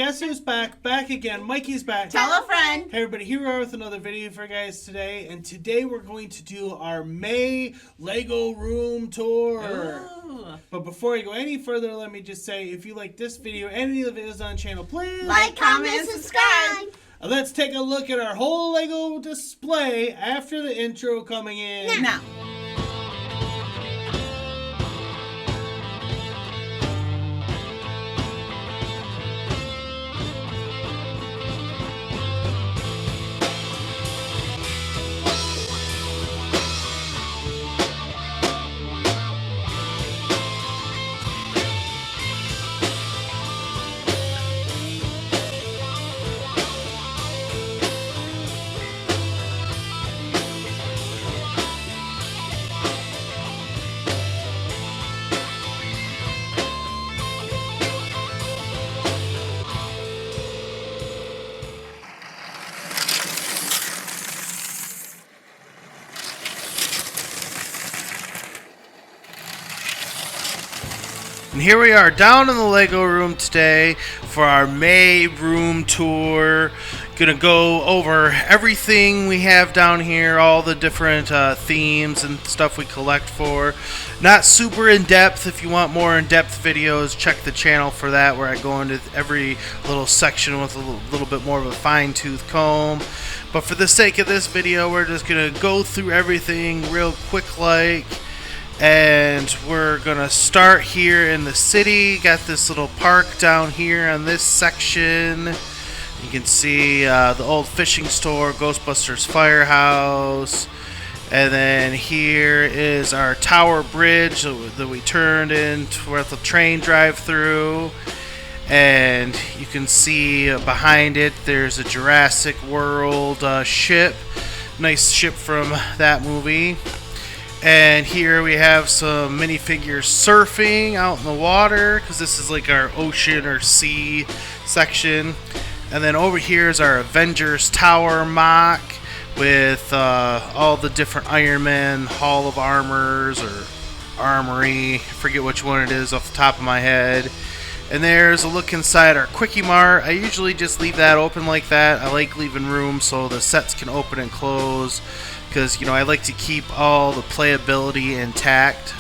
Guess who's back? Back again. Mikey's back. Tell a friend. Hey everybody, here we are with another video for you guys today. And today we're going to do our May Lego room tour. Ooh. But before I go any further, let me just say, if you like this video and any of the videos on the channel, please Like, comment, and subscribe. Let's take a look at our whole Lego display after the intro coming in. Now. And here we are down in the Lego room today for our May room tour. Gonna go over everything we have down here, all the different themes and stuff we collect for. Not super in-depth. If you want more in-depth videos, check the channel for that, where I go into every little section with a little bit more of a fine-tooth comb. But for the sake of this video, we're just gonna go through everything real quick like. And we're gonna start here in the city. Got this little park down here on this section. You can see the old fishing store, Ghostbusters Firehouse. And then here is our tower bridge that we turned into where the train drive through. And you can see behind it there's a Jurassic World ship. Nice ship from that movie. And here we have some minifigures surfing out in the water, because this is like our ocean or sea section. And then over here is our Avengers Tower mock with all the different Iron Man Hall of Armors or Armory. I forget which one it is off the top of my head. And there's a look inside our Quickie Mart. I usually just leave that open like that. I like leaving room so the sets can open and close, because, you know, I like to keep all the playability intact.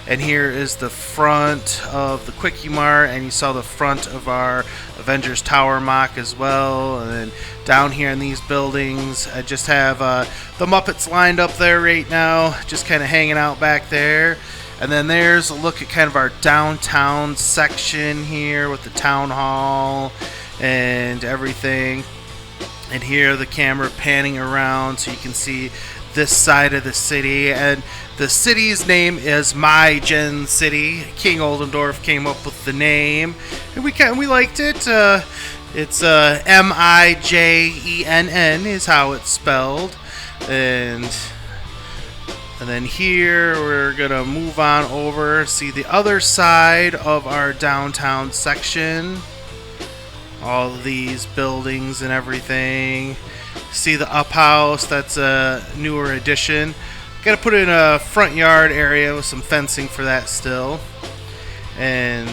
And here is the front of the Quickie Mart, and you saw the front of our Avengers Tower mock as well. And then down here in these buildings, I just have the Muppets lined up there right now, just kind of hanging out back there. And then there's a look at kind of our downtown section here with the town hall and everything. And here the camera panning around so you can see this side of the city. And the city's name is My Gen City. King Oldendorf came up with the name, and we liked it. It's M-I-J-E-N-N is how it's spelled. And then here we're gonna move on over, see the other side of our downtown section. All of these buildings and everything. See the up house, that's a newer addition. Got to put in a front yard area with some fencing for that still. And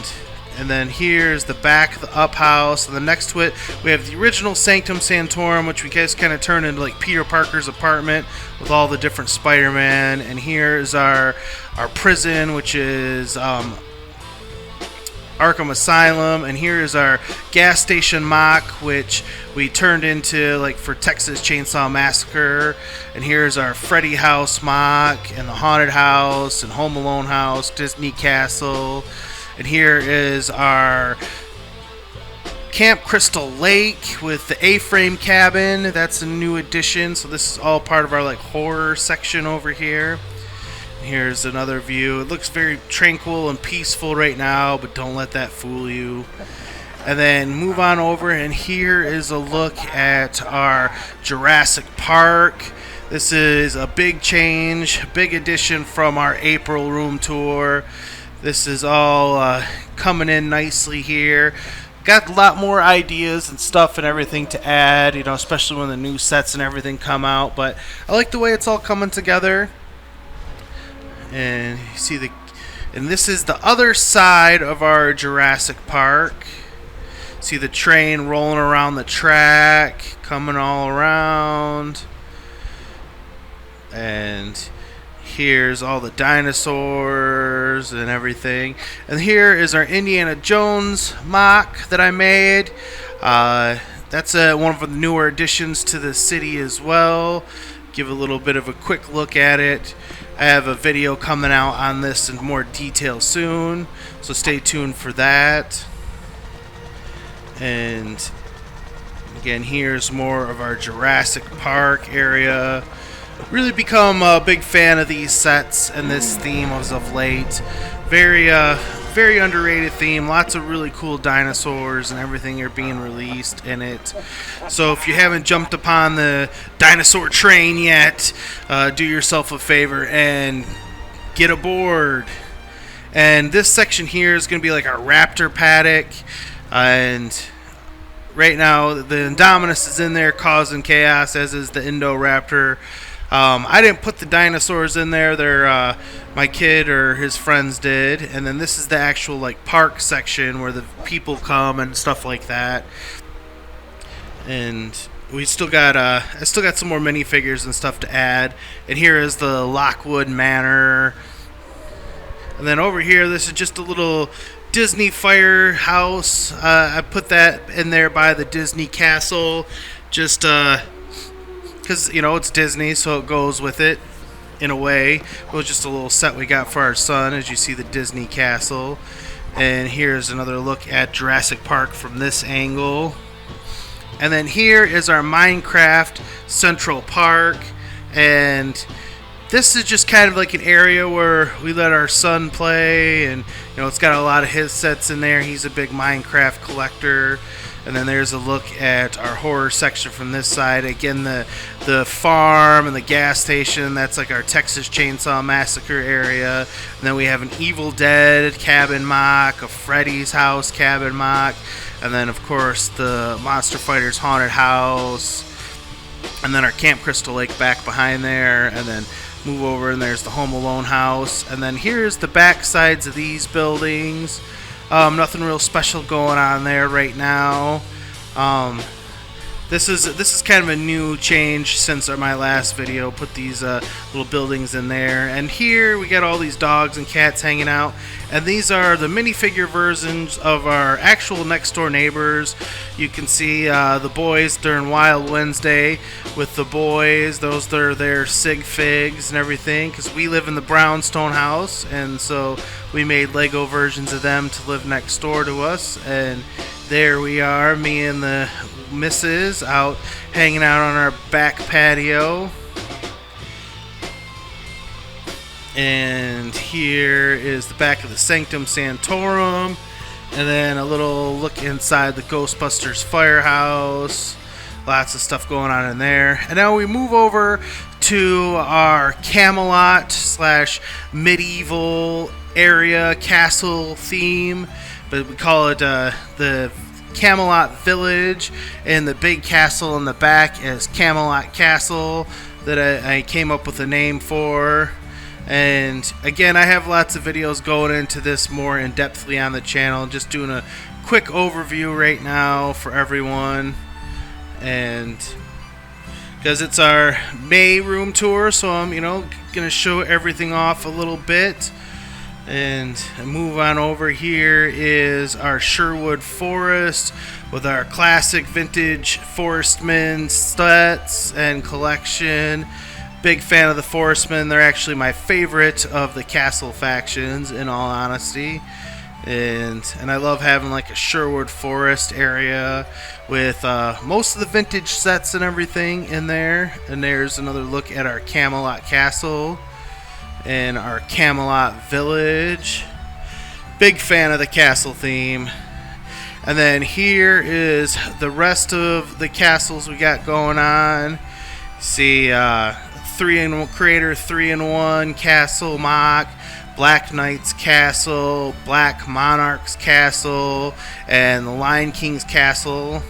then here's the back of the up house. And then next to it, we have the original Sanctum Sanctorum, which we guys kind of turned into like Peter Parker's apartment with all the different Spider-Man. And here is our prison, which is Arkham Asylum. And here is our gas station mock, which we turned into like for Texas Chainsaw Massacre. And here's our Freddy House mock, and the Haunted House, and Home Alone House, Disney Castle. And here is our Camp Crystal Lake with the A-frame cabin. That's a new addition, so this is all part of our like horror section over here. Here's another view. It looks very tranquil and peaceful right now, but don't let that fool you. And then move on over, and here is a look at our Jurassic Park. This is a big change, big addition from our April room tour. This is all coming in nicely here. Got a lot more ideas and stuff and everything to add, you know, especially when the new sets and everything come out. But I like the way it's all coming together. And you see and this is the other side of our Jurassic Park. See the train rolling around the track, coming all around. And here's all the dinosaurs and everything. And here is our Indiana Jones mock that I made. That's one of the newer additions to the city as well. Give a little bit of a quick look at it. I have a video coming out on this in more detail soon, so stay tuned for that. And again, here's more of our Jurassic Park area. Really become a big fan of these sets and this theme as of late. Very underrated theme. Lots of really cool dinosaurs and everything are being released in it. So if you haven't jumped upon the dinosaur train yet, do yourself a favor and get aboard. And this section here is going to be like our raptor paddock. And right now the Indominus is in there causing chaos, as is the Indoraptor. I didn't put the dinosaurs in there. They're my kid or his friends did. And then this is the actual like park section where the people come and stuff like that. And we still got I still got some more minifigures and stuff to add. And here is the Lockwood Manor. And then over here, this is just a little Disney firehouse. I put that in there by the Disney Castle, just because, you know, it's Disney, so it goes with it in a way. It was just a little set we got for our son, as you see the Disney Castle. And here's another look at Jurassic Park from this angle. And then here is our Minecraft Central Park. And this is just kind of like an area where we let our son play. And, you know, it's got a lot of his sets in there. He's a big Minecraft collector. And then there's a look at our horror section from this side. Again, the farm and the gas station. That's like our Texas Chainsaw Massacre area. And then we have an Evil Dead cabin mock, a Freddy's house cabin mock. And then, of course, the Monster Fighters haunted house. And then our Camp Crystal Lake back behind there. And then move over and there's the Home Alone house. And then here's the back sides of these buildings. Nothing real special going on there right now. This is kind of a new change since my last video. Put these little buildings in there, and here we got all these dogs and cats hanging out. And these are the minifigure versions of our actual next door neighbors. You can see the boys during Wild Wednesday with the boys. Those are their sig figs and everything, because we live in the brownstone house, and so we made Lego versions of them to live next door to us. And there we are, me and the missus out hanging out on our back patio. And here is the back of the Sanctum Sanctorum. And then a little look inside the Ghostbusters firehouse. Lots of stuff going on in there. And now we move over to our Camelot / medieval area castle theme. But we call it the Camelot Village, and the big castle in the back is Camelot Castle, that I came up with a name for. And again, I have lots of videos going into this more in-depthly on the channel. Just doing a quick overview right now for everyone, and because it's our May room tour, so I'm gonna show everything off a little bit. And move on over. Here is our Sherwood Forest with our classic vintage Forestman sets and collection. Big fan of the Forestmen. They're actually my favorite of the castle factions, in all honesty. And I love having like a Sherwood Forest area with most of the vintage sets and everything in there. And there's another look at our Camelot Castle and our Camelot Village. Big fan of the castle theme. And then here is the rest of the castles we got going on. See, Creator 3-in-1 Castle mock, Black Knight's Castle, Black Monarch's Castle, and the Lion King's Castle.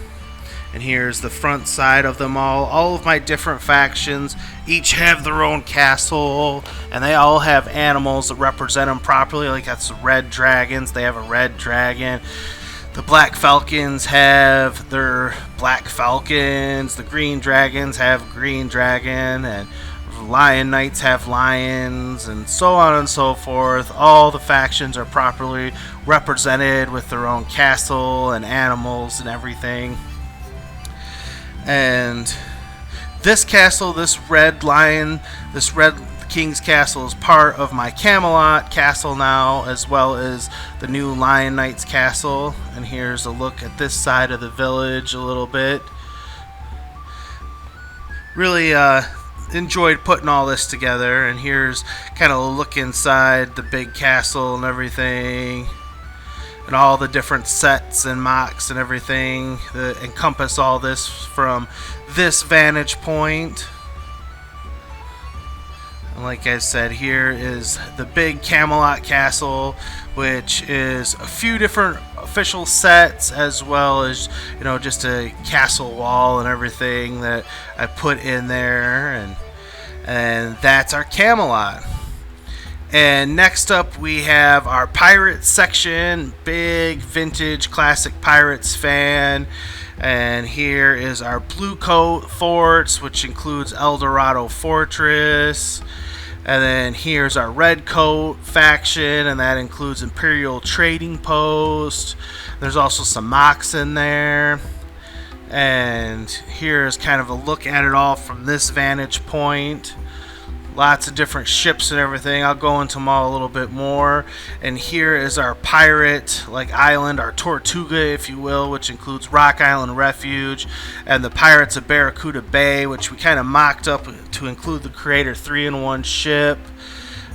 And here's the front side of them all. All of my different factions each have their own castle, and they all have animals that represent them properly. Like that's the red dragons. They have a red dragon. The Black Falcons have their Black Falcons, the Green Dragons have Green Dragon, and Lion Knights have lions, and so on and so forth. All the factions are properly represented with their own castle and animals and everything. And this castle, this red King's Castle is part of my Camelot castle now, as well as the new Lion Knight's castle. And here's a look at this side of the village a little bit. Really enjoyed putting all this together, and here's kind of a look inside the big castle and everything, and all the different sets and mocks and everything that encompass all this from this vantage point. And like I said, here is the big Camelot Castle, which is a few different official sets, as well as, you know, just a castle wall and everything that I put in there, and that's our Camelot. And next up we have our Pirates section, big vintage classic Pirates fan. And here is our Blue Coat forts, which includes El Dorado Fortress. And then here's our Red Coat faction, and that includes Imperial Trading Post. There's also some mocks in there. And here's kind of a look at it all from this vantage point. Lots of different ships and everything. I'll go into them all a little bit more. And here is our pirate island, our Tortuga, if you will, which includes Rock Island Refuge and the Pirates of Barracuda Bay, which we kind of mocked up to include the Creator 3-in-1 ship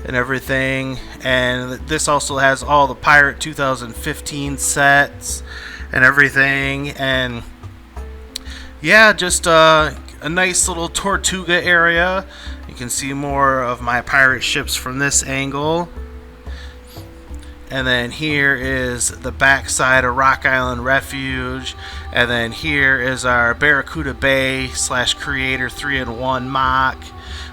and everything. And this also has all the Pirate 2015 sets and everything. And yeah, just a nice little Tortuga area. You can see more of my pirate ships from this angle. And then here is the backside of Rock Island Refuge. And then here is our Barracuda Bay / Creator 3-in-1 mock.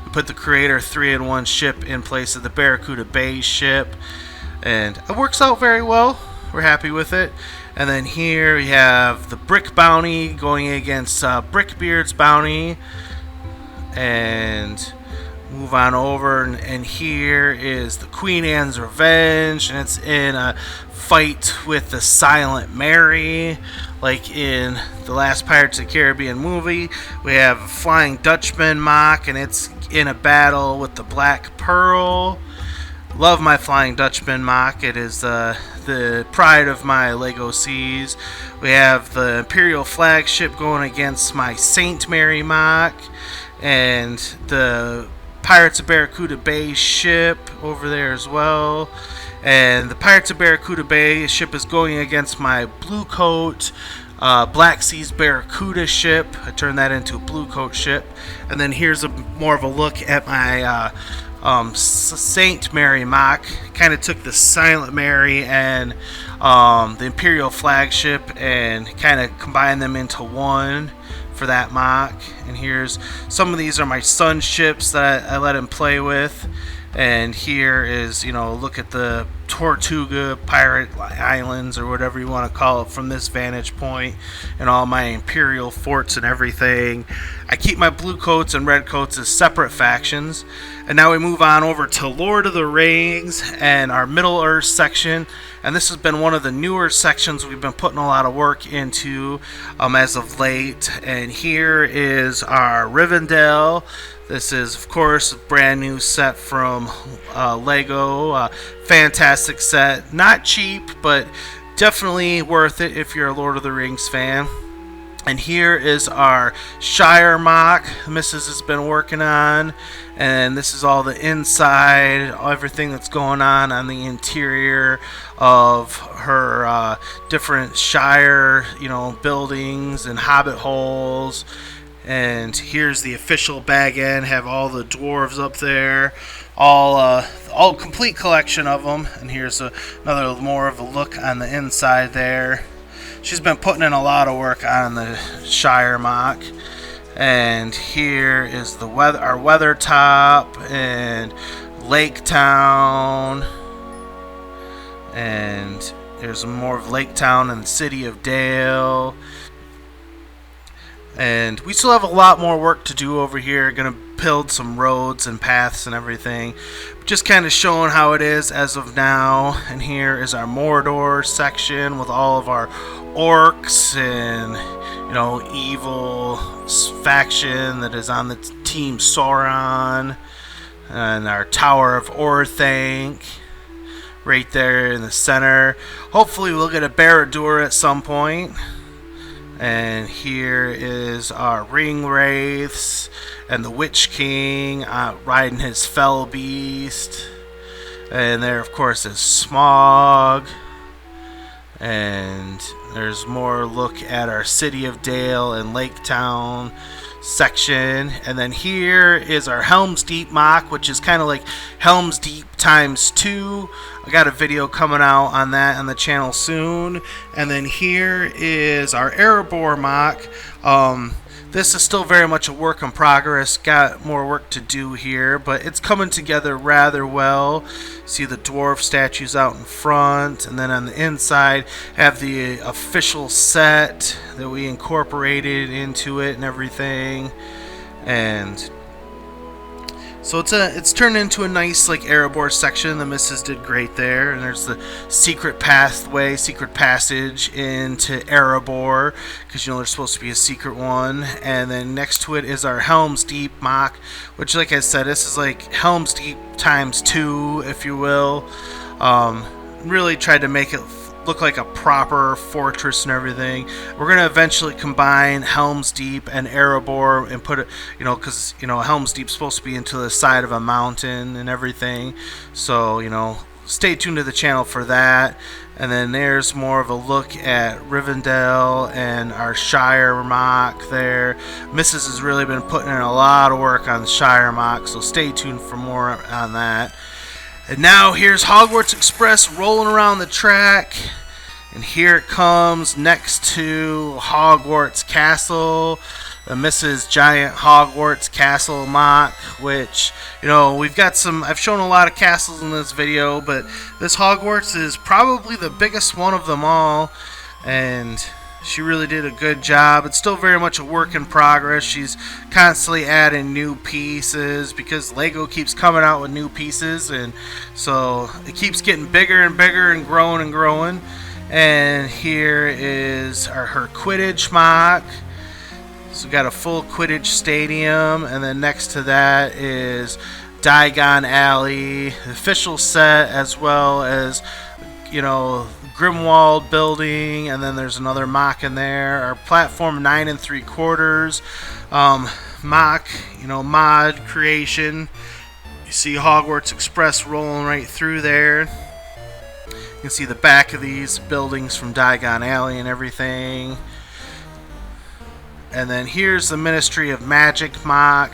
We put the Creator 3-in-1 ship in place of the Barracuda Bay ship, and it works out very well. We're happy with it. And then here we have the Brick Bounty going against Brickbeard's Bounty. And move on over, and here is the Queen Anne's Revenge, and it's in a fight with the Silent Mary, like in the last Pirates of the Caribbean movie. We have a Flying Dutchman mock, and it's in a battle with the Black Pearl. Love my Flying Dutchman mock. It is the pride of my Lego Seas. We have the Imperial flagship going against my Saint Mary mock, and the Pirates of Barracuda Bay ship over there as well. And the Pirates of Barracuda Bay ship is going against my Blue Coat Black Seas Barracuda ship. I turned that into a Blue Coat ship. And then here's more of a look at my Saint Mary mock. Kind of took the Silent Mary and the Imperial flagship and kind of combined them into one for that mock. And here's some of these are my son's ships that I let him play with. And here is, you know, look at the Tortuga Pirate Islands, or whatever you want to call it, from this vantage point, and all my Imperial forts and everything. I keep my Blue Coats and Red Coats as separate factions. And now we move on over to Lord of the Rings and our Middle Earth section. And this has been one of the newer sections we've been putting a lot of work into as of late. And here is our Rivendell. This is, of course, a brand new set from Lego. Fantastic set. Not cheap, but definitely worth it if you're a Lord of the Rings fan. And here is our Shire mock Mrs. has been working on. And this is all the inside, everything that's going on the interior of her different Shire, buildings and hobbit holes. And here's the official bag end, have all the dwarves up there, all complete collection of them. And here's another more of a look on the inside there. She's been putting in a lot of work on the Shire mock. And here is the our Weathertop and Lake Town. And There's more of Lake Town and the city of Dale. And we still have a lot more work to do over here. Gonna build some roads and paths and everything. Just kind of showing how it is as of now. And here is our Mordor section with all of our orcs and, you know, evil faction that is on the team Sauron. And our Tower of Orthanc right there in the center. Hopefully we'll get a Barad-dûr at some point. And here is our Ring Wraiths and the Witch King riding his fell beast. And there, of course, is Smog. And there's more look at our City of Dale and Lake Town section. And then here is our Helm's Deep mock, which is kind of like Helm's Deep times 2. I got a video coming out on that on the channel soon. And then here is our Erebor mock. This is still very much a work in progress. Got more work to do here, but it's coming together rather well. See the dwarf statues out in front, and then on the inside have the official set that we incorporated into it and everything. And so it's turned into a nice like Erebor section. The missus did great there, and there's the secret pathway, secret passage into Erebor, because you know there's supposed to be a secret one. And then next to it is our Helm's Deep mock, which, like I said, this is like Helm's Deep times 2, if you will. Really tried to make it look like a proper fortress and everything. We're gonna eventually combine Helm's Deep and Erebor and put it, you know, because you know Helm's Deep's supposed to be into the side of a mountain and everything. So you know, stay tuned to the channel for that. And then there's more of a look at Rivendell and our Shire mock there. Mrs. has really been putting in a lot of work on the Shire mock, so stay tuned for more on that. And now here's Hogwarts Express rolling around the track. And here it comes next to Hogwarts Castle. The Mrs. Giant Hogwarts Castle mock, which, you know, we've got some, I've shown a lot of castles in this video, but this Hogwarts is probably the biggest one of them all. And she really did a good job. It's still very much a work in progress. She's constantly adding new pieces because Lego keeps coming out with new pieces, and so it keeps getting bigger and bigger and growing and growing. And here is her Quidditch mock. So we got a full Quidditch stadium, and then next to that is Diagon Alley, the official set, as well as, you know, Grimwald building, and then there's another mock in there. Our platform 9 3/4 mock, you know, mod creation. You see Hogwarts Express rolling right through there. You can see the back of these buildings from Diagon Alley and everything. And then here's the Ministry of Magic mock.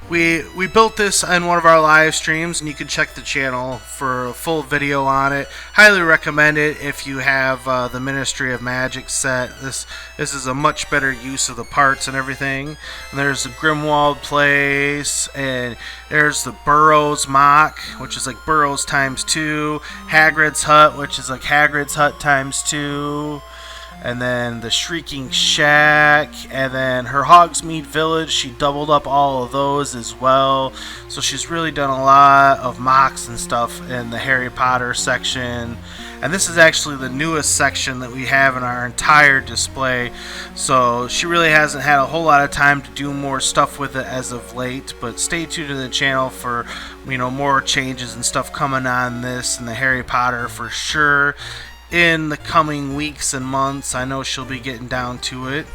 We built this in one of our live streams, and you can check the channel for a full video on it. Highly recommend it if you have the Ministry of Magic set. This is a much better use of the parts and everything. And there's the Grimwald place, and there's the Burrows mock, which is like Burrows times 2. Hagrid's hut, which is like Hagrid's hut times 2. And then the Shrieking Shack, and then her Hogsmeade Village, she doubled up all of those as well. So she's really done a lot of mocks and stuff in the Harry Potter section. And this is actually the newest section that we have in our entire display. So she really hasn't had a whole lot of time to do more stuff with it as of late. But stay tuned to the channel for, you know, more changes and stuff coming on this and the Harry Potter for sure. In the coming weeks and months, I know she'll be getting down to it.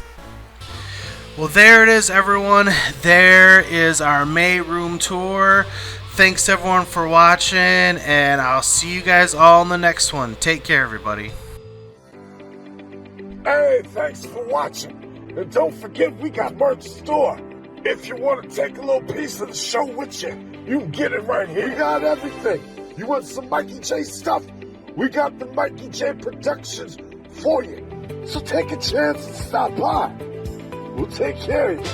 Well, there it is, everyone. There is our May room tour. Thanks everyone for watching, and I'll see you guys all in the next one. Take care, everybody. Hey, thanks for watching. And don't forget, we got merch store. If you want to take a little piece of the show with you, you can get it right here. We got everything. You want some Mikey J stuff? We got the Mikey J Productions for you. So take a chance and stop by. We'll take care of you.